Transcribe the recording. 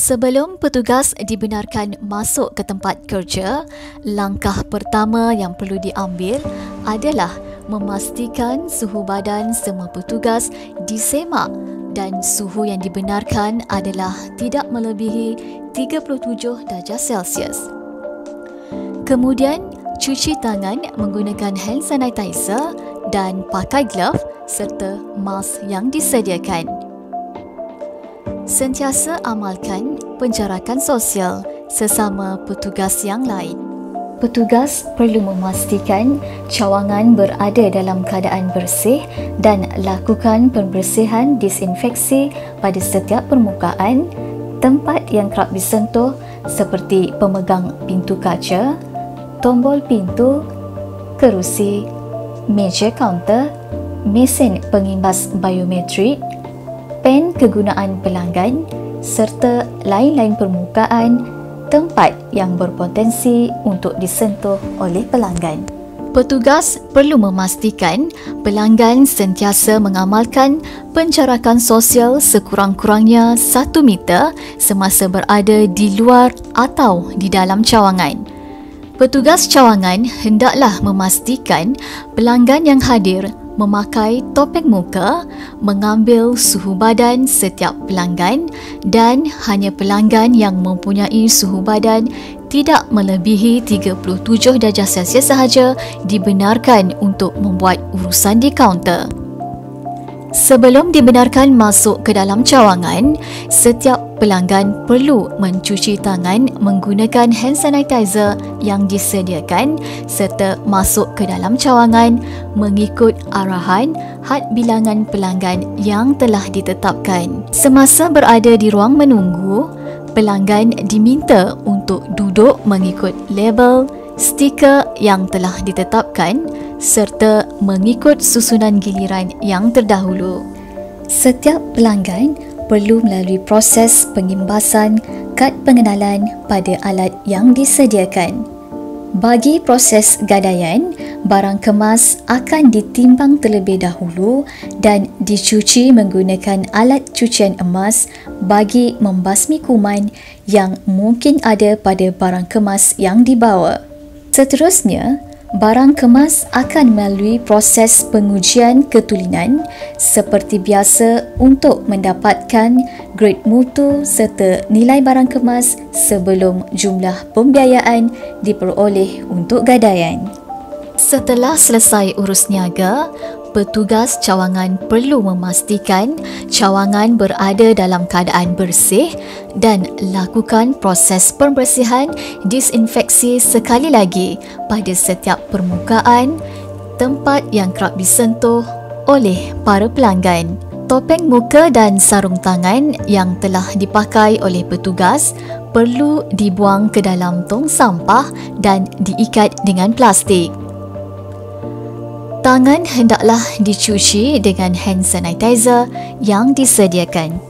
Sebelum petugas dibenarkan masuk ke tempat kerja, langkah pertama yang perlu diambil adalah memastikan suhu badan semua petugas disemak dan suhu yang dibenarkan adalah tidak melebihi 37 darjah Celsius. Kemudian, cuci tangan menggunakan hand sanitizer dan pakai glove serta mask yang disediakan. Sentiasa amalkan penjarakan sosial sesama petugas yang lain. Petugas perlu memastikan cawangan berada dalam keadaan bersih dan lakukan pembersihan disinfeksi pada setiap permukaan, tempat yang kerap disentuh seperti pemegang pintu kaca, tombol pintu, kerusi, meja kaunter, mesin pengimbas biometrik, pen kegunaan pelanggan serta lain-lain permukaan tempat yang berpotensi untuk disentuh oleh pelanggan. Petugas perlu memastikan pelanggan sentiasa mengamalkan penjarakan sosial sekurang-kurangnya 1 meter semasa berada di luar atau di dalam cawangan. Petugas cawangan hendaklah memastikan pelanggan yang hadir memakai topeng muka, mengambil suhu badan setiap pelanggan dan hanya pelanggan yang mempunyai suhu badan tidak melebihi 37 darjah Celsius sahaja dibenarkan untuk membuat urusan di kaunter. Sebelum dibenarkan masuk ke dalam cawangan, setiap pelanggan perlu mencuci tangan menggunakan hand sanitizer yang disediakan serta masuk ke dalam cawangan mengikut arahan had bilangan pelanggan yang telah ditetapkan. Semasa berada di ruang menunggu, pelanggan diminta untuk duduk mengikut label, stiker yang telah ditetapkan serta mengikut susunan giliran yang terdahulu. Setiap pelanggan perlu melalui proses pengimbasan kad pengenalan pada alat yang disediakan. Bagi proses gadaian, barang kemas akan ditimbang terlebih dahulu dan dicuci menggunakan alat cucian emas bagi membasmi kuman yang mungkin ada pada barang kemas yang dibawa. Seterusnya, barang kemas akan melalui proses pengujian ketulinan seperti biasa untuk mendapatkan grade mutu serta nilai barang kemas sebelum jumlah pembiayaan diperoleh untuk gadaian. Setelah selesai urus niaga, petugas cawangan perlu memastikan cawangan berada dalam keadaan bersih dan lakukan proses pembersihan disinfeksi sekali lagi pada setiap permukaan, tempat yang kerap disentuh oleh para pelanggan. Topeng muka dan sarung tangan yang telah dipakai oleh petugas perlu dibuang ke dalam tong sampah dan diikat dengan plastik. Tangan hendaklah dicuci dengan hand sanitizer yang disediakan.